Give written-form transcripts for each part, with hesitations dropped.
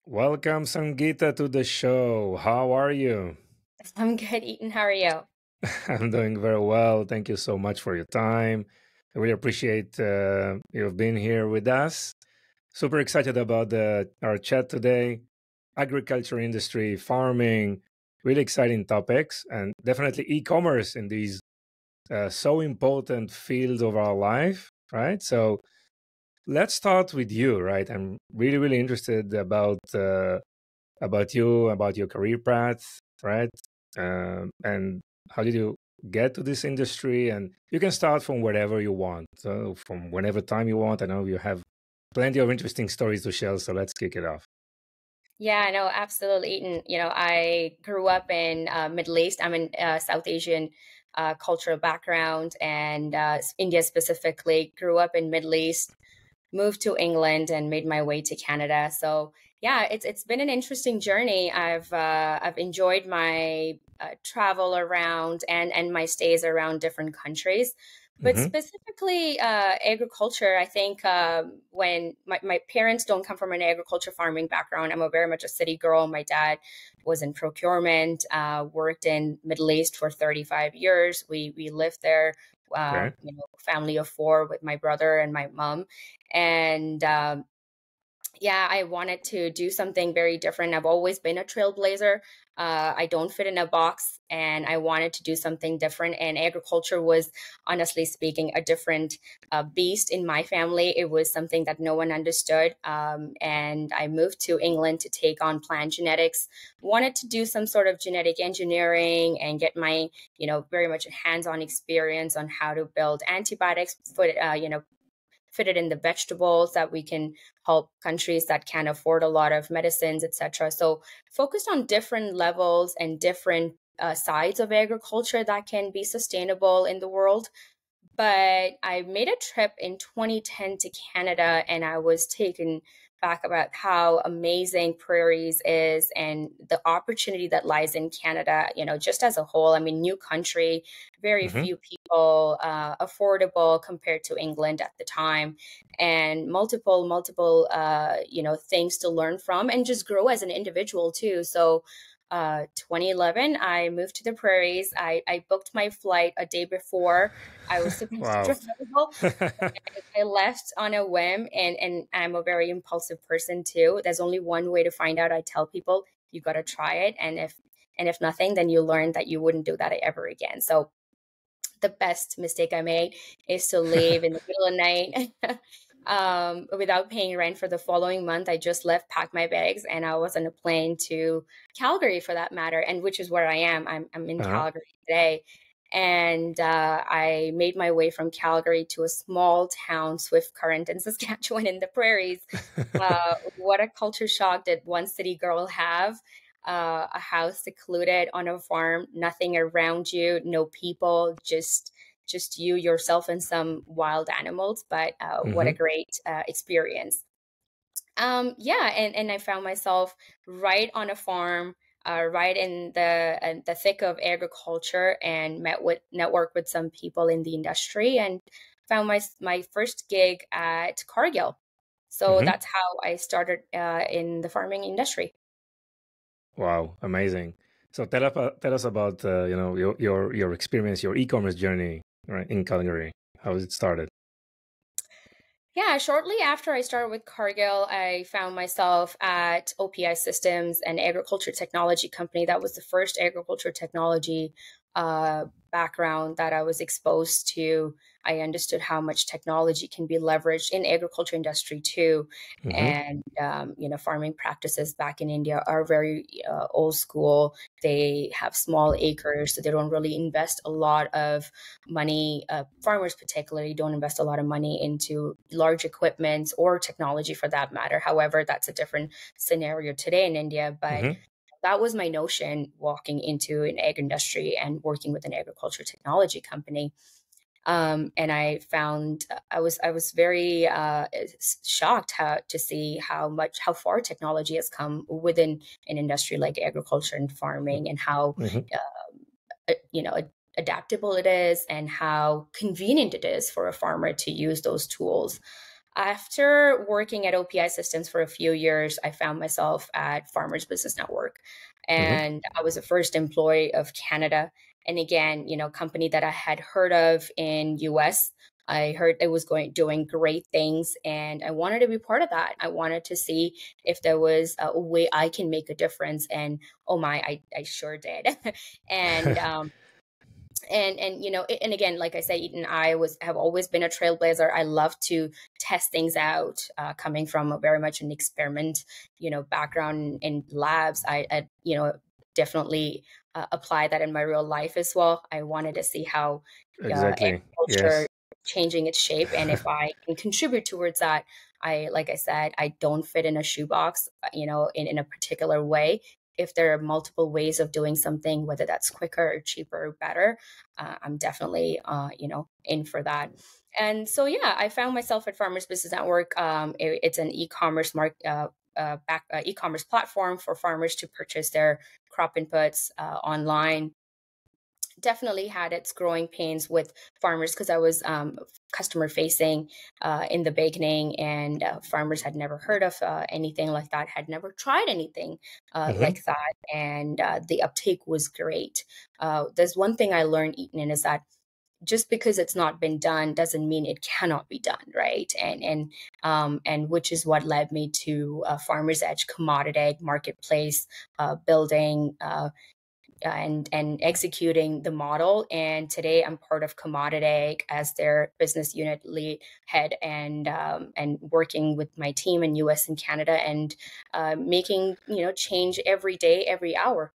Welcome, Sangeeta, to the show. How are you? I'm good, Ethan. How are you? I'm doing very well. Thank you so much for your time. I really appreciate you've been here with us. Super excited about our chat today. Agriculture industry, farming, really exciting topics, and definitely e-commerce in these so important fields of our life, right? So let's start with you, right? I'm really interested about you, about your career path, right? And how did you get to this industry? And you can start from wherever you want, so from whenever time you want. I know you have plenty of interesting stories to share, so let's kick it off. Yeah, no, absolutely, Ethan. I grew up in Middle East. I'm in South Asian cultural background, and India specifically. Grew up in Middle East, moved to England, and made my way to Canada. So yeah, it's been an interesting journey. I've enjoyed my travel around and my stays around different countries. But Hmm. specifically, agriculture, I think when my parents don't come from an agriculture farming background, I'm a very much a city girl. My dad was in procurement, worked in Middle East for 35 years. We lived there, Okay. family of four with my brother and my mom. And yeah, I wanted to do something very different. I've always been a trailblazer. I don't fit in a box, and I wanted to do something different. And agriculture was, honestly speaking, a different beast in my family. It was something that no one understood. And I moved to England to take on plant genetics. Wanted to do some sort of genetic engineering and get my, very much hands-on experience on how to build antibiotics for, fit it in the vegetables that we can help countries that can't afford a lot of medicines, etc. So focused on different levels and different sides of agriculture that can be sustainable in the world. But I made a trip in 2010 to Canada, and I was taken back about how amazing prairies is and the opportunity that lies in Canada, just as a whole. I mean, new country, very Hmm. few people, affordable compared to England at the time, and multiple, things to learn from and just grow as an individual too. So 2011, I moved to the prairies. I booked my flight a day before I was supposed to Wow. travel. I left on a whim, and I'm a very impulsive person too. There's only one way to find out. I tell people you got to try it, and if nothing, then you learn that you wouldn't do that ever again. So the best mistake I made is to leave in the middle of the night without paying rent for the following month. I just left, packed my bags, and I was on a plane to Calgary for that matter, and which is where I am. I'm in Uh-huh. Calgary today. And I made my way from Calgary to a small town, Swift Current in Saskatchewan in the prairies. What a culture shock did one city girl have. A house secluded on a farm, nothing around you, no people, just you, yourself, and some wild animals. But what a Hmm. great experience. Yeah, and I found myself right on a farm, right in the thick of agriculture, and networked with some people in the industry, and found my first gig at Cargill. So Hmm. that's how I started in the farming industry. Wow, amazing. So tell us about your experience, your e-commerce journey, right, in Calgary. How it started? Yeah, shortly after I started with Cargill, I found myself at OPI Systems, an agriculture technology company. That was the first agriculture technology background that I was exposed to. I understood how much technology can be leveraged in agriculture industry too. Hmm. And, farming practices back in India are very old school. They have small acres, so they don't really invest a lot of money. Farmers particularly don't invest a lot of money into large equipment or technology for that matter. However, that's a different scenario today in India. But Hmm. that was my notion walking into an ag industry and working with an agriculture technology company. And I found I was very shocked to see how far technology has come within an industry like agriculture and farming, and how Hmm. you know adaptable it is and how convenient it is for a farmer to use those tools. After working at OPI Systems for a few years, I found myself at Farmers Business Network, Hmm. and I was the first employee of Canada. And again, company that I had heard of in US. I heard it was doing great things, and I wanted to be part of that. I wanted to see if there was a way I can make a difference. And oh my, I sure did. and and again, like I say, Ethan, have always been a trailblazer. I love to test things out, coming from a very much an experiment background in labs. I definitely apply that in my real life as well. I wanted to see how Exactly. agriculture Yes. changing its shape, and if I can contribute towards that. Like I said, I don't fit in a shoebox, in a particular way. If there are multiple ways of doing something, whether that's quicker or cheaper or better, I'm definitely, in for that. And so, yeah, I found myself at Farmers Business Network. It's an e-commerce e-commerce platform for farmers to purchase their crop inputs online. Definitely had its growing pains with farmers because I was customer facing in the beginning, and farmers had never heard of anything like that, had never tried anything Hmm. like that, and the uptake was great. There's one thing I learned, Eaton, is that just because it's not been done doesn't mean it cannot be done, right? And which is what led me to Farmers Edge CommoditAg marketplace, building and executing the model. And today I'm part of CommoditAg as their business unit lead head, and working with my team in US and Canada, and making change every day, every hour.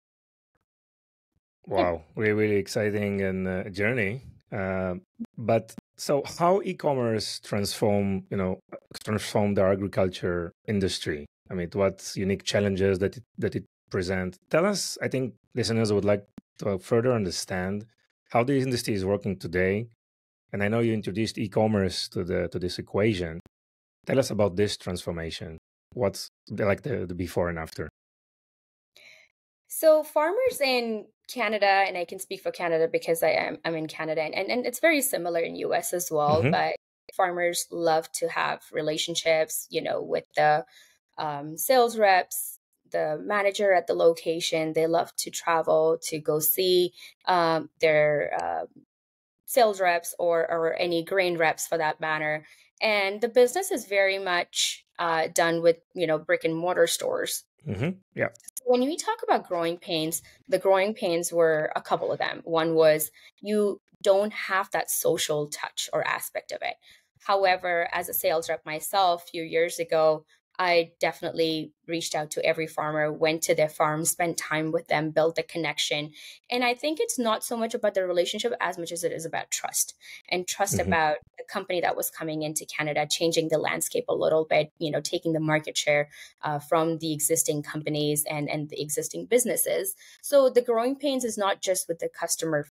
Wow, really, really exciting and journey. But so, how e-commerce transform the agriculture industry? I mean, what unique challenges that it presents? Tell us. I think listeners would like to further understand how the industry is working today. And I know you introduced e-commerce to this equation. Tell us about this transformation. What's the before and after? So farmers in Canada, and I can speak for Canada because I'm in Canada, and it's very similar in US as well, Hmm. but farmers love to have relationships, with the sales reps, the manager at the location. They love to travel to go see their sales reps, or any grain reps for that matter. And the business is very much done with, brick and mortar stores. Hmm. Yeah. When we talk about growing pains, the growing pains were a couple of them. One was you don't have that social touch or aspect of it. However, as a sales rep myself, a few years ago, I definitely reached out to every farmer, went to their farm, spent time with them, built a connection. And I think it's not so much about the relationship as much as it is about trust, and trust Hmm. about the company that was coming into Canada, changing the landscape a little bit, taking the market share from the existing companies and the existing businesses. So the growing pains is not just with the customers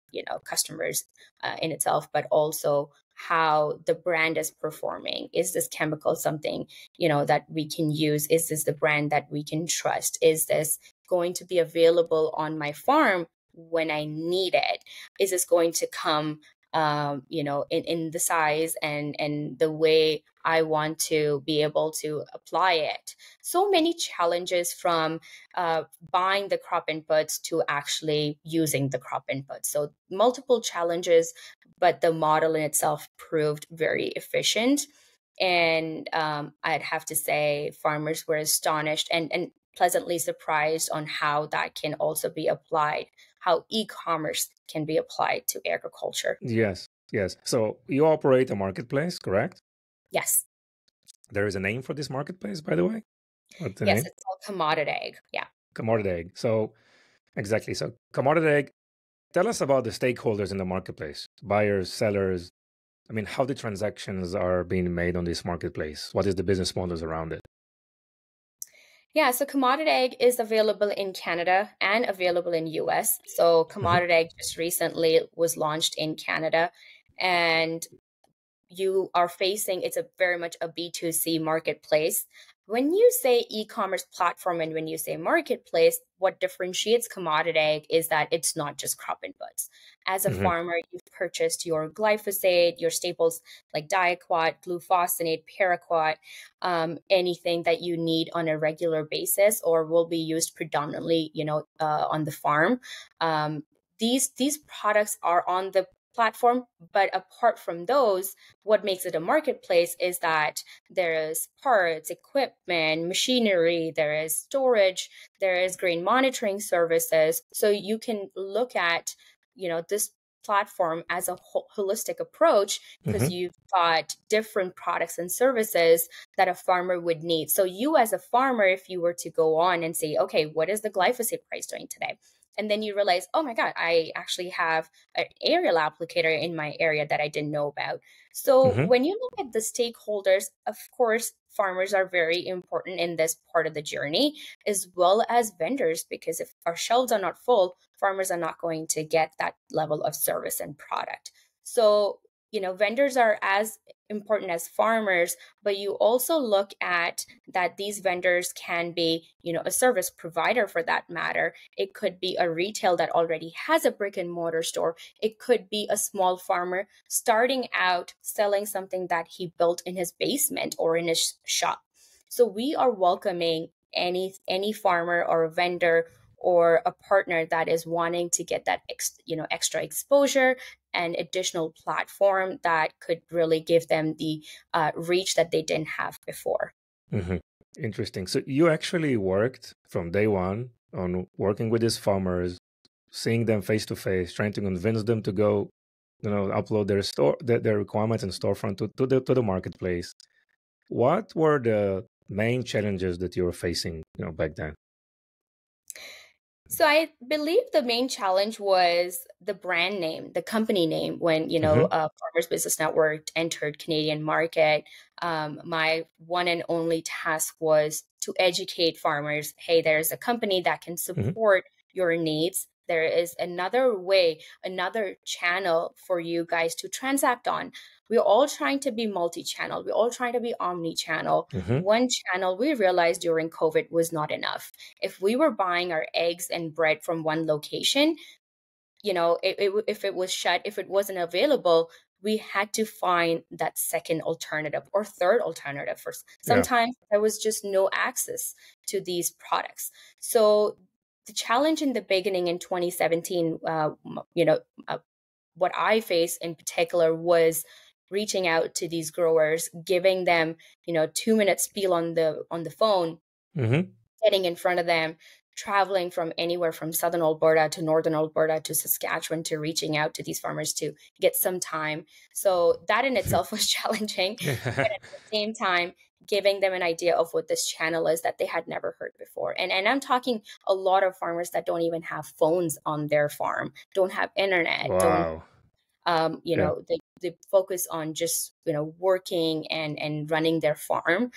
in itself, but also how the brand is performing. Is this chemical something that we can use? Is this the brand that we can trust? Is this going to be available on my farm when I need it? Is this going to come in the size and the way I want to be able to apply it? So many challenges, from buying the crop inputs to actually using the crop inputs. So multiple challenges, but the model in itself proved very efficient. And I'd have to say farmers were astonished and pleasantly surprised on how that can also be applied, how e-commerce can be applied to agriculture. Yes, yes. So you operate a marketplace, correct? Yes. There is a name for this marketplace, by the way. What's the Yes, name? it's called CommoditAg. Yeah. CommoditAg. So exactly. So CommoditAg. Tell us about the stakeholders in the marketplace: buyers, sellers. I mean, how the transactions are being made on this marketplace. What is the business models around it? Yeah, so CommoditAg is available in Canada and available in US. So Hmm. CommoditAg just recently was launched in Canada, and you are facing, it's a very much a B2C marketplace, When you say e-commerce platform and when you say marketplace, what differentiates CommoditAg is that it's not just crop inputs. As a Hmm. farmer, you've purchased your glyphosate, your staples like diquat, glufosinate, paraquat, anything that you need on a regular basis or will be used predominantly, on the farm. These products are on the platform, but apart from those, what makes it a marketplace is that there is parts, equipment, machinery, there is storage, there is grain monitoring services. So you can look at, this platform as a holistic approach because Hmm. you've got different products and services that a farmer would need. So you as a farmer, if you were to go on and say, okay, what is the glyphosate price doing today? And then you realize, oh my God, I actually have an aerial applicator in my area that I didn't know about. So Hmm. when you look at the stakeholders, of course, farmers are very important in this part of the journey, as well as vendors, because if our shelves are not full, farmers are not going to get that level of service and product. So, vendors are as important as farmers, but you also look at that these vendors can be, a service provider for that matter. It could be a retail that already has a brick and mortar store. It could be a small farmer starting out selling something that he built in his basement or in his shop. So we are welcoming any farmer or a vendor or a partner that is wanting to get that extra exposure and additional platform that could really give them the reach that they didn't have before. Hmm. Interesting. So you actually worked from day one on working with these farmers, seeing them face to face, trying to convince them to go, upload their requirements and storefront to the marketplace. What were the main challenges that you were facing, back then? So I believe the main challenge was the brand name, the company name. When Hmm. Farmers Business Network entered Canadian market, my one and only task was to educate farmers. Hey, there's a company that can Hmm. support your needs. There is another way, another channel for you guys to transact on. We're all trying to be multi-channel. We're all trying to be omni-channel. Hmm. One channel we realized during COVID was not enough. If we were buying our eggs and bread from one location, if it was shut, if it wasn't available, we had to find that second alternative or third alternative. For Yeah. sometimes there was just no access to these products. So the challenge in the beginning in 2017, what I faced in particular was reaching out to these growers, giving them 2 minute spiel on the phone, Hmm. getting in front of them, traveling from anywhere from southern Alberta to northern Alberta to Saskatchewan to reaching out to these farmers to get some time. So that in itself was challenging. But at the same time, giving them an idea of what this channel is that they had never heard before. And I'm talking a lot of farmers that don't even have phones on their farm, don't have internet, don't Wow. Yeah. they focus on just working and running their farm,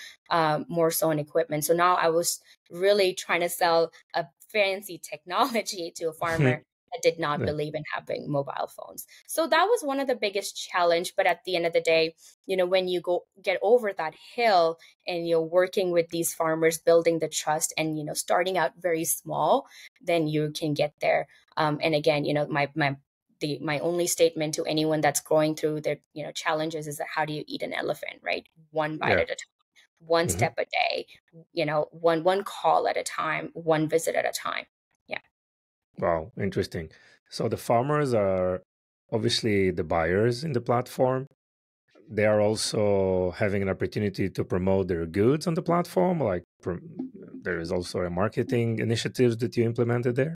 more so on equipment. So now I was really trying to sell a fancy technology to a farmer that did not Yeah. believe in having mobile phones. So that was one of the biggest challenge. But at the end of the day, when you get over that hill and you're working with these farmers, building the trust and starting out very small, then you can get there. And again, my only statement to anyone that's going through their challenges is that how do you eat an elephant, right? One bite Yeah. at a time, one Hmm. step a day, one call at a time, one visit at a time. Yeah. Wow. Interesting. So the farmers are obviously the buyers in the platform. They are also having an opportunity to promote their goods on the platform. Like there is also a marketing initiatives that you implemented there.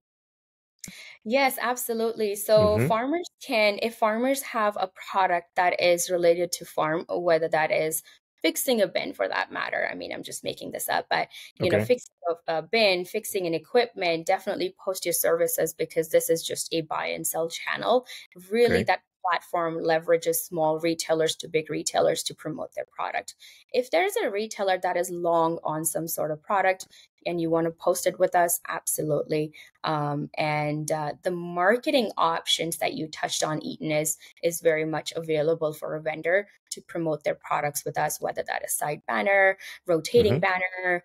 Yes, absolutely. So Hmm. farmers can, if farmers have a product that is related to farm, whether that is fixing a bin for that matter. I mean, I'm just making this up, but Okay. fixing a bin, fixing an equipment, definitely post your services because this is just a buy and sell channel. Really, Okay. that platform leverages small retailers to big retailers to promote their product. If there's a retailer that is long on some sort of product and you want to post it with us, absolutely. And the marketing options that you touched on, Eaton, is very much available for a vendor to promote their products with us, whether that is side banner, rotating banner,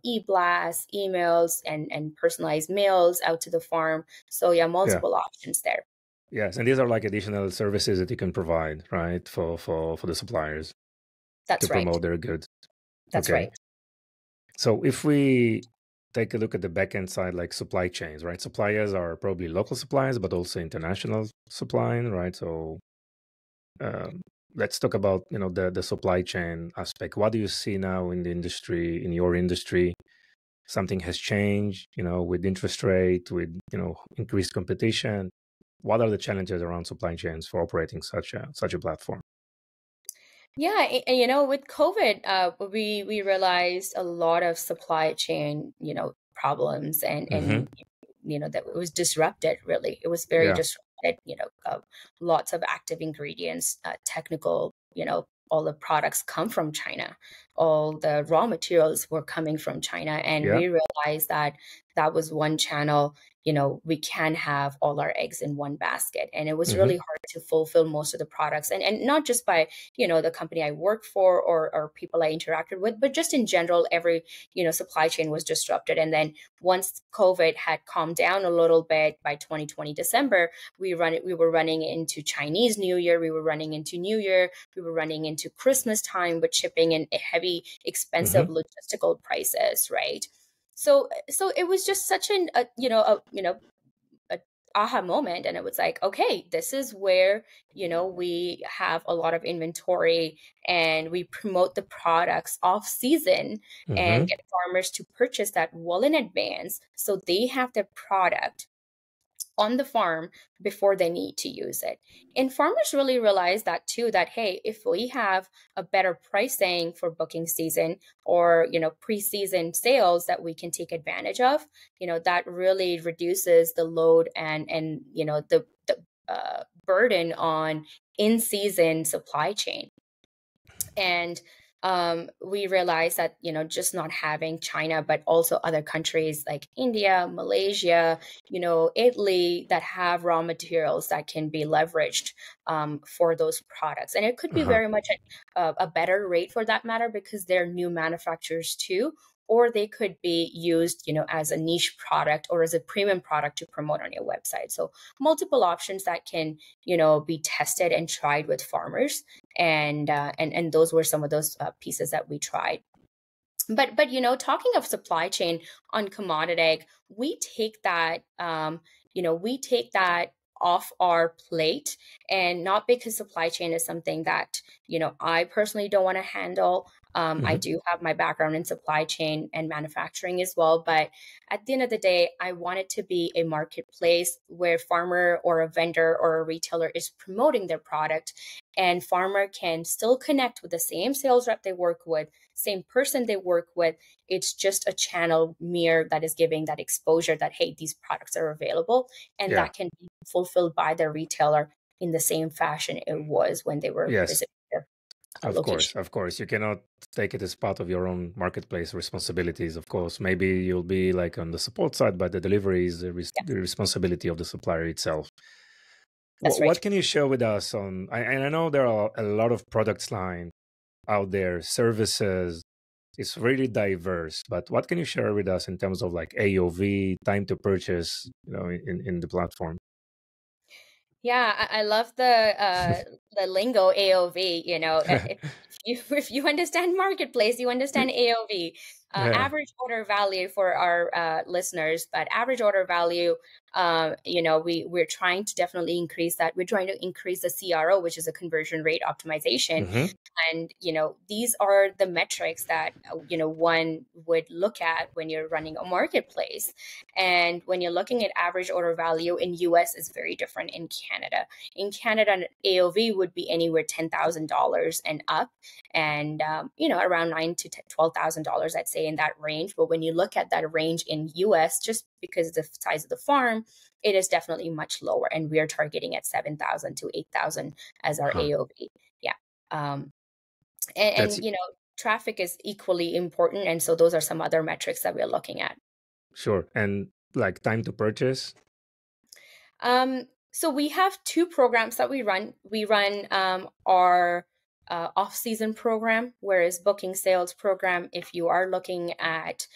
e-blasts, emails, and personalized mails out to the farm. So yeah, multiple options there. Yes, and these are like additional services that you can provide, right, for the suppliers to That's right. promote their goods. That's Okay. right. So if we take a look at the backend side, like supply chains, right? Suppliers are probably local suppliers, but also international supplying, right? So um, let's talk about the supply chain aspect. What do you see now in the industry, in your industry? Something has changed, with interest rate, with increased competition. What are the challenges around supply chains for operating such a platform? Yeah, with COVID, we realized a lot of supply chain, problems Hmm. and that it was disrupted. Really, it was very Yeah. disrupted. Lots of active ingredients, technical. All the products come from China. All the raw materials were coming from China, and Yeah. we realized that that was one channel. We can have all our eggs in one basket, and it was really Hmm. hard to fulfill most of the products, and not just by the company I work for or people I interacted with, but just in general, every supply chain was disrupted. And then once COVID had calmed down a little bit by 2020 December, we were running into Chinese New Year, we were running into New Year, we were running into Christmas time with shipping and heavy, expensive Hmm. logistical prices, right? So it was just such a aha moment, and it was like, okay, this is where we have a lot of inventory and we promote the products off season and Hmm. get farmers to purchase that well in advance so they have the product on the farm before they need to use it. And farmers really realize that too, that hey, if we have a better pricing for booking season or pre-season sales that we can take advantage of, that really reduces the load and the burden on in-season supply chain. And we realized that just not having China but also other countries like India, Malaysia, Italy, that have raw materials that can be leveraged for those products, and it could be Uh-huh. very much a better rate for that matter because they're new manufacturers too, or they could be used as a niche product or as a premium product to promote on your website. So multiple options that can be tested and tried with farmers, and those were some of those pieces that we tried. But talking of supply chain on CommoditAg, we take that off our plate, and not because supply chain is something that I personally don't want to handle. I Hmm. do have my background in supply chain and manufacturing as well, but at the end of the day, I want it to be a marketplace where farmer or a vendor or a retailer is promoting their product, and farmer can still connect with the same sales rep they work with, same person they work with. It's just a channel mirror that is giving that exposure that hey, these products are available, and Yeah. that can be fulfilled by the retailer in the same fashion it was when they were Yes. visiting their Of location. course, of course. You cannot take it as part of your own marketplace responsibilities. Of course, maybe you'll be like on the support side, but the delivery is the Yes, responsibility of the supplier itself. that's right. What can you share with us on? And I know there are a lot of products line out there, services. It's really diverse, but what can you share with us in terms of like AOV, time to purchase, in the platform? Yeah, I love the lingo AOV. If you understand marketplace, you understand AOV, Yeah. average order value for our listeners. But average order value, we're trying to definitely increase that. We're trying to increase the CRO, which is a conversion rate optimization, Hmm. and these are the metrics that one would look at when you're running a marketplace. And when you're looking at average order value in US is very different in Canada. In Canada, an AOV would be anywhere $10,000 and up, and around $9,000 to $12,000, I'd say, in that range. But when you look at that range in US, just because of the size of the farm, platform, it is definitely much lower. And we are targeting at 7,000 to 8,000 as our Huh. AOV. Yeah. Um, That's and traffic is equally important. And so those are some other metrics that we're looking at. sure. And like time to purchase. So we have two programs that we run. We run our off-season program, whereas booking sales program, if you are looking at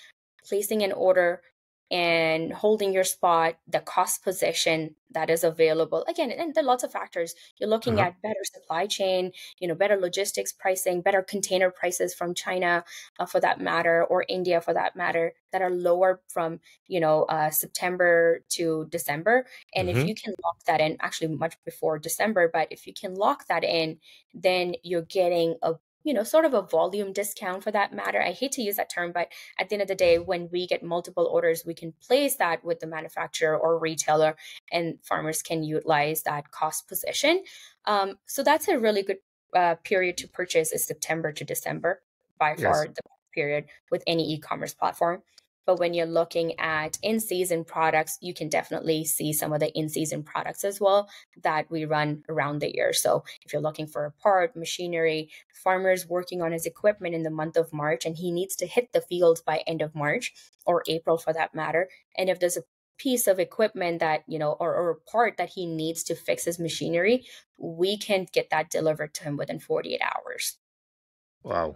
placing an order and holding your spot, the cost position that is available. Again, and there are lots of factors. You're looking Uh-huh. at better supply chain, better logistics pricing, better container prices from China, for that matter, or India for that matter, that are lower from, September to December. And if Mm-hmm. you can lock that in, actually much before December, but if you can lock that in, then you're getting a sort of a volume discount for that matter. I hate to use that term, but at the end of the day, when we get multiple orders, we can place that with the manufacturer or retailer, and farmers can utilize that cost position. So that's a really good period to purchase, is September to December, by Yes. far the period with any e-commerce platform. But when you're looking at in-season products, you can definitely see some of the in-season products as well that we run around the year. So if you're looking for a part, machinery, farmer's working on his equipment in the month of March, and he needs to hit the fields by end of March or April for that matter. And if there's a piece of equipment that, or a part that he needs to fix his machinery, we can get that delivered to him within 48 hours. Wow.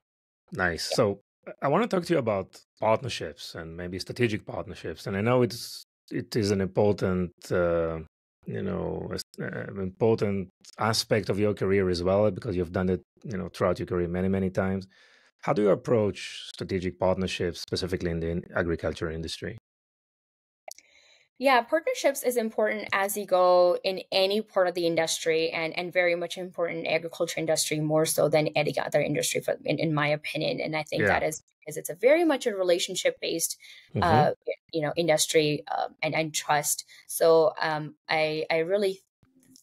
Nice. Yeah. So I want to talk to you about partnerships and maybe strategic partnerships. And I know it is an important important aspect of your career as well, because you've done it throughout your career many times. How do you approach strategic partnerships, specifically in the agriculture industry? Yeah, partnerships is important as you go in any part of the industry, and very much important in agriculture industry, more so than any other industry, in my opinion. And I think Yeah. that is because it's a very much a relationship based Mm-hmm. industry, and trust. So I really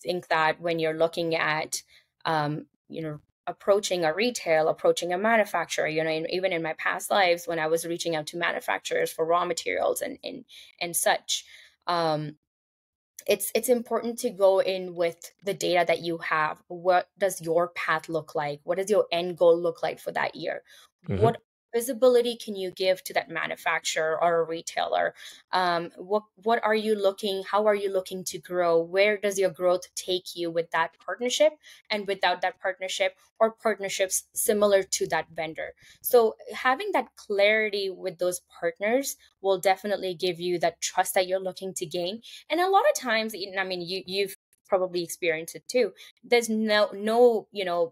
think that when you're looking at approaching a retail, approaching a manufacturer, even in my past lives when I was reaching out to manufacturers for raw materials and such, um, it's important to go in with the data that you have. What does your path look like? What does your end goal look like for that year? Mm-hmm. What visibility can you give to that manufacturer or a retailer? What are you looking? How are you looking to grow? Where does your growth take you with that partnership, and without that partnership, or partnerships similar to that vendor? So having that clarity with those partners will definitely give you that trust that you're looking to gain. And a lot of times, I mean, you've probably experienced it too. There's no,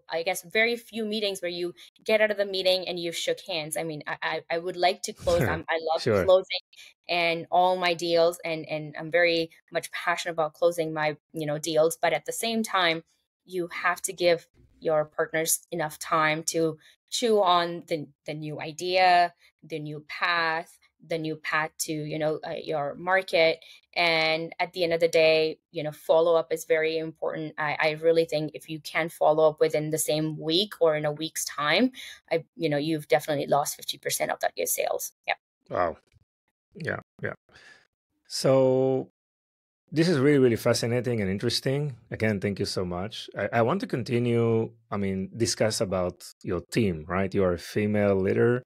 I guess very few meetings where you get out of the meeting and you've shook hands. I mean, I would like to close. I love Sure. closing and all my deals, and I'm very much passionate about closing my deals. But at the same time, you have to give your partners enough time to chew on the new idea, the new path, to your market. And at the end of the day, follow up is very important. I really think if you can follow up within the same week or in a week's time, you've definitely lost 50% of that your sales. Yeah. Wow. Yeah. Yeah. So this is really fascinating and interesting. Again, thank you so much. I want to continue, discuss about your team, right? You are a female leader,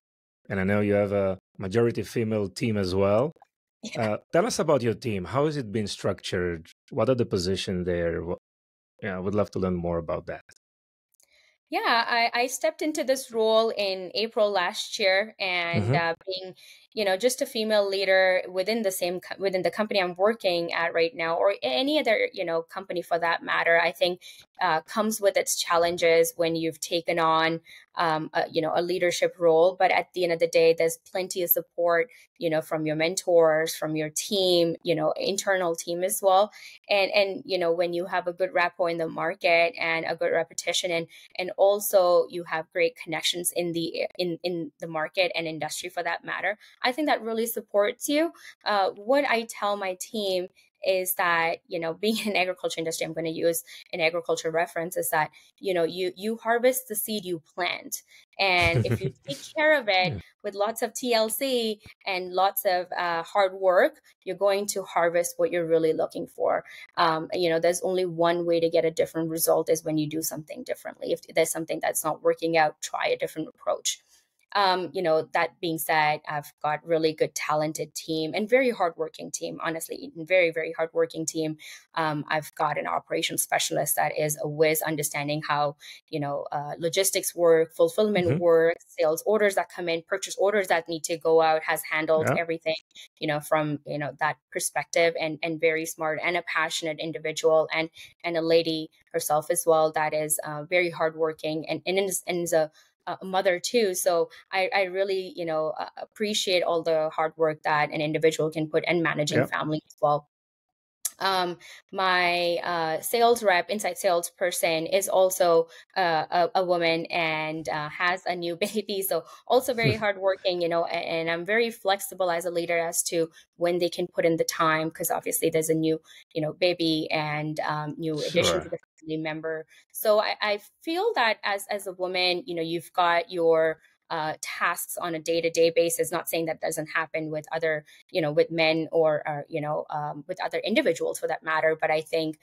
and I know you have a majority female team as well. Tell us about your team. How has it been structured? What are the positions there? Yeah, I would love to learn more about that. Yeah, I stepped into this role in April last year, and Mm-hmm. being, just a female leader within within the company I'm working at right now, or any other, company for that matter, I think comes with its challenges when you've taken on, a leadership role. But at the end of the day, there's plenty of support, from your mentors, from your team, internal team as well. And when you have a good rapport in the market and a good repetition, and also you have great connections in the market and industry for that matter, I think that really supports you. What I tell my team is that, being in agriculture industry, I'm going to use an agriculture reference, is that, you harvest the seed you plant. And if you take care of it Yeah, with lots of TLC and lots of hard work, you're going to harvest what you're really looking for. There's only one way to get a different result, is when you do something differently. If there's something that's not working out, try a different approach. That being said, I've got really good, talented team and very hardworking team, honestly, very, very hardworking team. I've got an operations specialist that is a whiz understanding how, logistics work, fulfillment hmm work, sales orders that come in, purchase orders that need to go out, has handled yeah, everything, from, that perspective, and very smart and a passionate individual, and a lady herself as well that is very hardworking, and is a mother too. So I really, appreciate all the hard work that an individual can put, and managing yeah, family as well. um, my sales rep, inside sales person, is also a woman, and has a new baby. So also very hardworking, and I'm very flexible as a leader as to when they can put in the time, because obviously there's a new, baby, and new addition to sure, the family member. So I feel that as a woman, you've got your tasks on a day-to-day basis. Not saying that doesn't happen with other, with men, or with other individuals for that matter. But I think,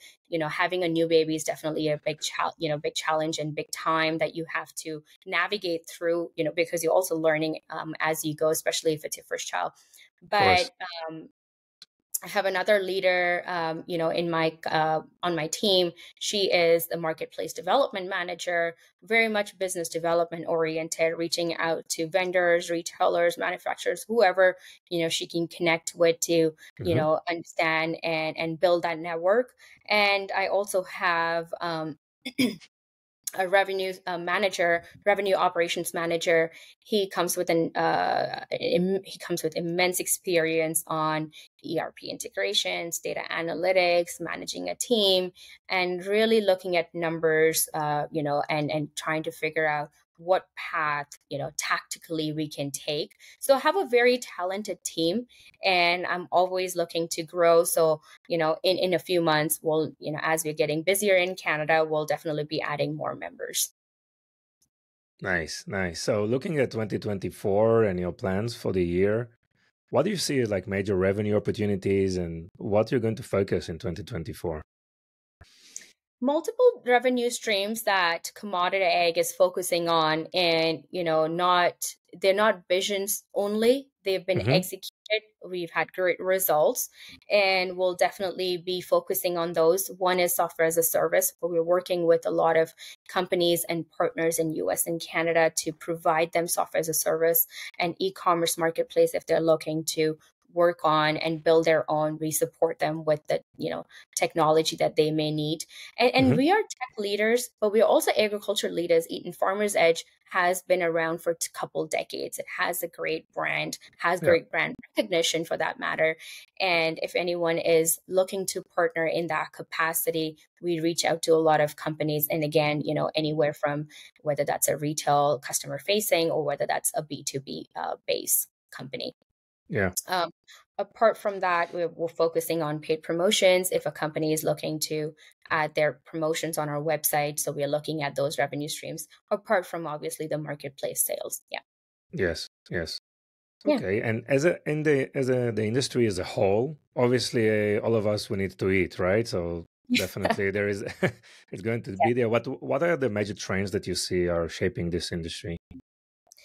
having a new baby is definitely a big challenge, and big time that you have to navigate through, because you're also learning as you go, especially if it's your first child. of course. But I have another leader, in my on my team. She is the marketplace development manager, very much business development oriented, reaching out to vendors, retailers, manufacturers, whoever she can connect with to hmm understand and build that network. And I also have a revenue manager, revenue operations manager. He comes with immense experience on ERP integrations, data analytics, managing a team, and really looking at numbers, and trying to figure out what path, tactically we can take. So I have a very talented team, and I'm always looking to grow. So, in a few months, we'll, as we're getting busier in Canada, we'll definitely be adding more members. Nice, nice. So, looking at 2024 and your plans for the year, what do you see as like major revenue opportunities, and what you're going to focus in 2024? Multiple revenue streams that CommoditAg is focusing on, and not they're not visions only, they've been hmm executed. We've had great results, and we'll definitely be focusing on those. One is software as a service, but we're working with a lot of companies and partners in US and Canada to provide them software as a service and e-commerce marketplace. If they're looking to work on and build their own, we support them with the technology that they may need. And hmm we are tech leaders, but we're also agriculture leaders. Eaton Farmers Edge has been around for a couple decades. It has a great brand, has Yeah, great brand recognition for that matter. And if anyone is looking to partner in that capacity, we reach out to a lot of companies. And again, anywhere from whether that's a retail customer facing, or whether that's a B2B base company. yeah, Um, Apart from that, we're focusing on paid promotions. If a company is looking to add their promotions on our website, so we're looking at those revenue streams, apart from obviously the marketplace sales. Yeah. yes, yes. Yeah. Okay, and as the industry as a whole, obviously all of us we need to eat, right? So definitely there is it's going to be there. What are the major trends that you see are shaping this industry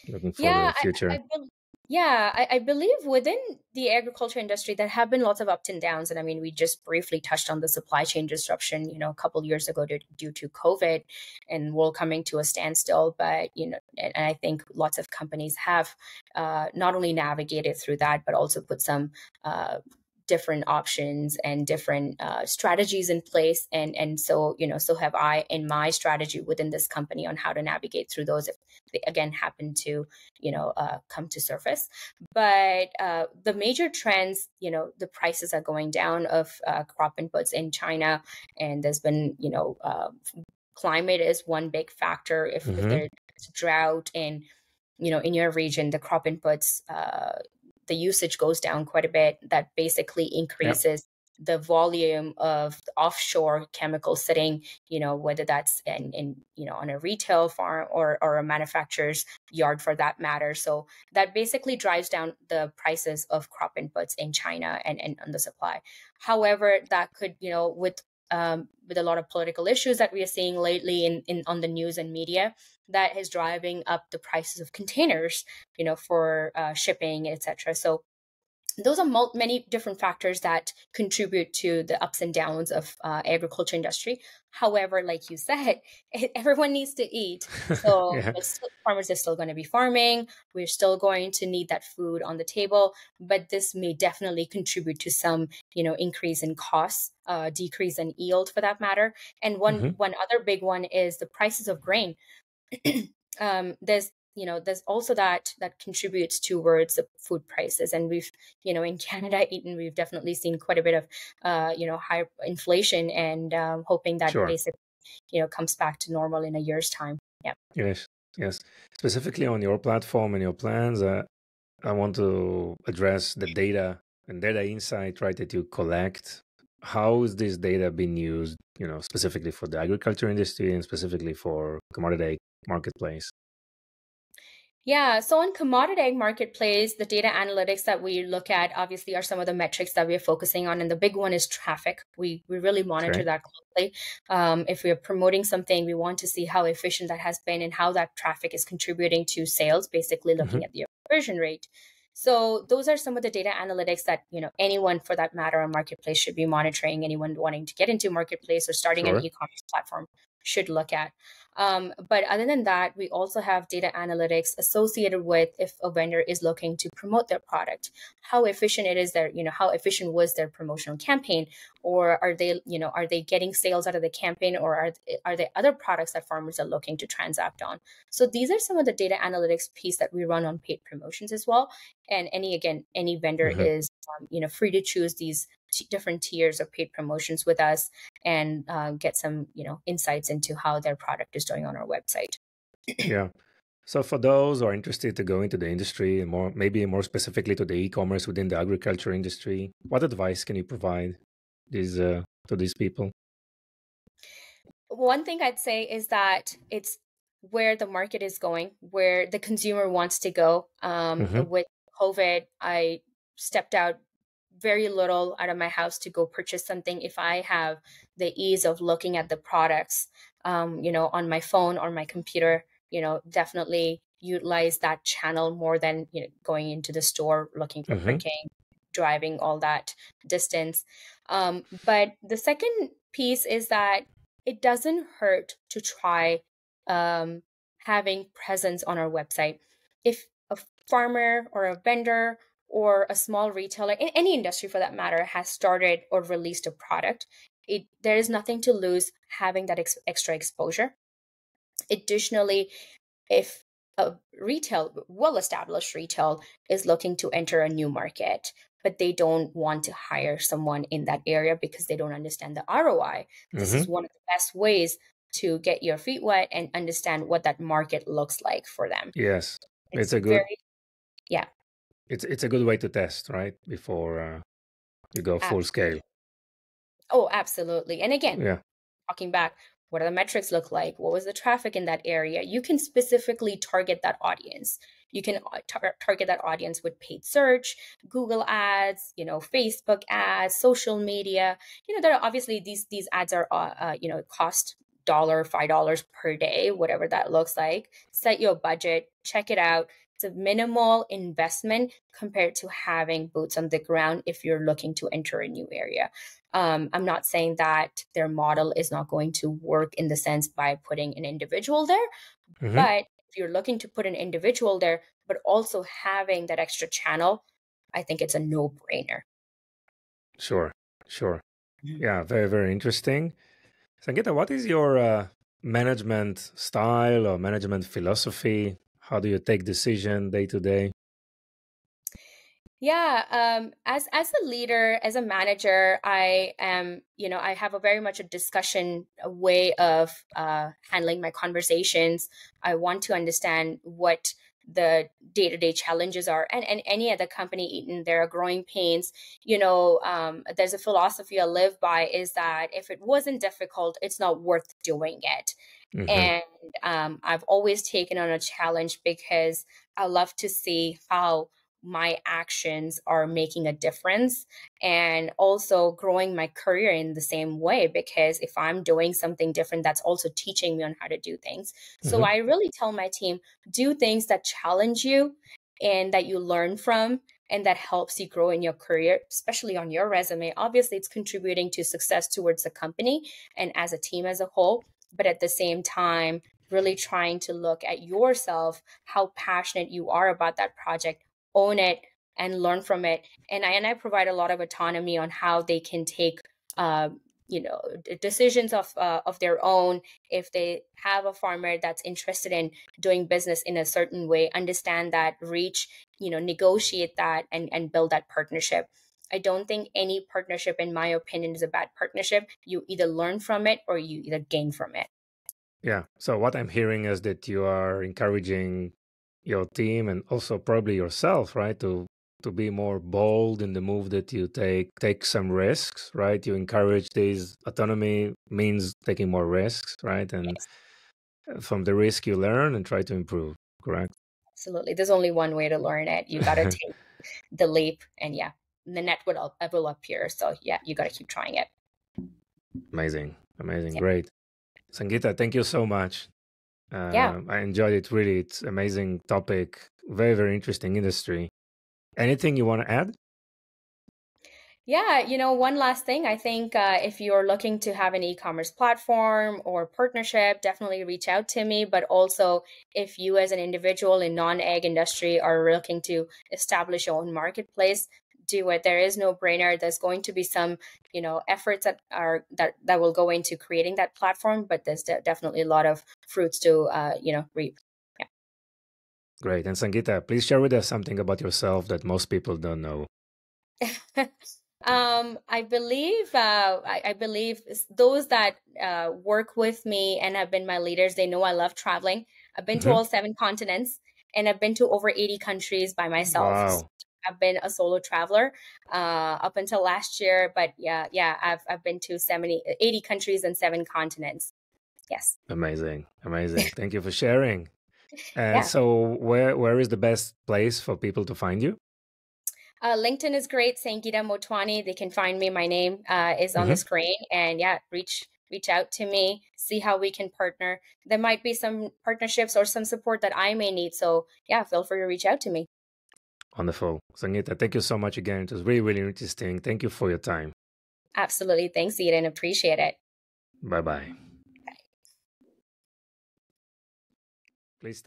looking for Yeah, the future? I believe within the agriculture industry there have been lots of ups and downs, and I mean we just briefly touched on the supply chain disruption, a couple years ago due to COVID, and world coming to a standstill. But and I think lots of companies have not only navigated through that, but also put some different options and different strategies in place. And so so have I in my strategy within this company on how to navigate through those if they again happen to come to surface. But the major trends, the prices are going down of crop inputs in China, and there's been climate is one big factor. If hmm there's drought in in your region, the crop inputs, the usage goes down quite a bit. That basically Yeah, increases the volume of the offshore chemicals sitting, whether that's on a retail farm or a manufacturer's yard for that matter. So that basically drives down the prices of crop inputs in China and on the supply. However, that could, with a lot of political issues that we are seeing lately in on the news and media, that is driving up the prices of containers, for shipping, etc. So those are many different factors that contribute to the ups and downs of agriculture industry. However, like you said, everyone needs to eat. So Yeah. farmers are still going to be farming. We're still going to need that food on the table, but this may definitely contribute to some, increase in costs, decrease in yield for that matter. And Hmm. one other big one is the prices of grain. There's also that contributes towards the food prices, and we've in Canada, Eaton, we've definitely seen quite a bit of high inflation, and hoping that Sure. basically comes back to normal in a year's time. Yeah. Yes. Yes. Specifically on your platform and your plans, I want to address the data and data insight, right, that you collect. How is this data being used, specifically for the agriculture industry and specifically for commodity marketplace? Yeah, so on CommoditAg Marketplace, the data analytics that we look at obviously are some of the metrics that we're focusing on, and the big one is traffic. We really monitor Okay. that closely. If we're promoting something, we want to see how efficient that has been and how that traffic is contributing to sales, basically Hmm. looking at the conversion rate. So those are some of the data analytics that anyone for that matter on Marketplace should be monitoring. Anyone wanting to get into Marketplace or starting an Sure. e-commerce platform should look at. But other than that, we also have data analytics associated with if a vendor is looking to promote their product, how efficient it is how efficient was their promotional campaign, or are they getting sales out of the campaign, or are there other products that farmers are looking to transact on? So these are some of the data analytics piece that we run on paid promotions as well. And any vendor Hmm. is free to choose these different tiers of paid promotions with us, and get some insights into how their product is doing on our website. Yeah. So for those who are interested to go into the industry and maybe more specifically to the e-commerce within the agriculture industry, what advice can you provide these to these people? One thing I'd say is that it's where the market is going, where the consumer wants to go. Hmm. With COVID, I stepped out very little out of my house to go purchase something. If I have the ease of looking at the products, on my phone or my computer, definitely utilize that channel more than going into the store looking for Hmm. printing, driving all that distance. But the second piece is that it doesn't hurt to try um, having presence on our website. If a farmer or a vendor or a small retailer in any industry for that matter has started or released a product, there is nothing to lose having that extra exposure. Additionally, if a well-established retail is looking to enter a new market, but they don't want to hire someone in that area because they don't understand the ROI, this Hmm. is one of the best ways to get your feet wet and understand what that market looks like for them. Yes, it's It's a good very, yeah, it's a good way to test, right, before you go full scale. absolutely. Oh, absolutely. And again, Yeah. talking back, what do the metrics look like? What was the traffic in that area? You can specifically target that audience. You can target that audience with paid search, Google ads, Facebook ads, social media. There are obviously these ads are cost $5 per day, whatever that looks like. Set your budget, check it out. It's a minimal investment compared to having boots on the ground if you're looking to enter a new area. I'm not saying that their model is not going to work in the sense by putting an individual there, Hmm. but if you're looking to put an individual there, but also having that extra channel, I think it's a no-brainer. Sure. Sure. Mhm. Yeah. Very, very interesting. Sangeeta, what is your management style or management philosophy? How do you take decision day to day? Yeah, as a leader, as a manager, I am, I have a very much a discussion a way of handling my conversations. I want to understand what the day-to-day challenges are, and any other company, even there are growing pains. There's a philosophy I live by, is that if it wasn't difficult, it's not worth doing it. Hmm. And I've always taken on a challenge because I love to see how my actions are making a difference, and also growing my career in the same way, because if I'm doing something different, that's also teaching me on how to do things. So Hmm. I really tell my team, do things that challenge you and that you learn from, and that helps you grow in your career, especially on your resume. Obviously, it's contributing to success towards the company and as a team as a whole, but at the same time, really trying to look at yourself, how passionate you are about that project, own it and learn from it. And I provide a lot of autonomy on how they can take uh, decisions of their own. If they have a farmer that's interested in doing business in a certain way, understand that, reach, negotiate that, and build that partnership. I don't think any partnership, in my opinion, is a bad partnership. You either learn from it or you either gain from it. Yeah. So what I'm hearing is that you are encouraging your team and also probably yourself, right, to be more bold in the move that you take some risks, right? You encourage these autonomy means taking more risks, right? And Yes, from the risk you learn and try to improve, correct? absolutely. There's only one way to learn it. You got to take the leap, and yeah, the net will appear. So yeah, you got to keep trying it. Amazing. Amazing. Yeah. Great. Sangeeta, thank you so much. Yeah. I enjoyed it really. It's amazing topic, very, very interesting industry. Anything you want to add? Yeah, one last thing. I think if you're looking to have an e-commerce platform or partnership, definitely reach out to me. But also, if you as an individual in non-ag industry are looking to establish your own marketplace, do it. There is no brainer. There's going to be some, efforts that will go into creating that platform, but there's definitely a lot of fruits to, reap. Great. And Sangeeta, please share with us something about yourself that most people don't know. I believe those that work with me and have been my leaders, they know I love traveling. I've been to Hmm. all 7 continents, and I've been to over 80 countries by myself. So Wow. I've been a solo traveler up until last year, but yeah, I've been to 80 countries and 7 continents. Yes. Amazing. Amazing. Thank you for sharing. Yeah. So where is the best place for people to find you? LinkedIn is great. Sangeeta Motwani. They can find me. My name is on the Hmm. screen, and yeah, reach out to me. See how we can partner. There might be some partnerships or some support that I may need. So yeah, feel free to reach out to me. Wonderful. Sangeeta, thank you so much again. It was really, really interesting. Thank you for your time. Absolutely. Thanks, Eden. Appreciate it. Bye bye. Please.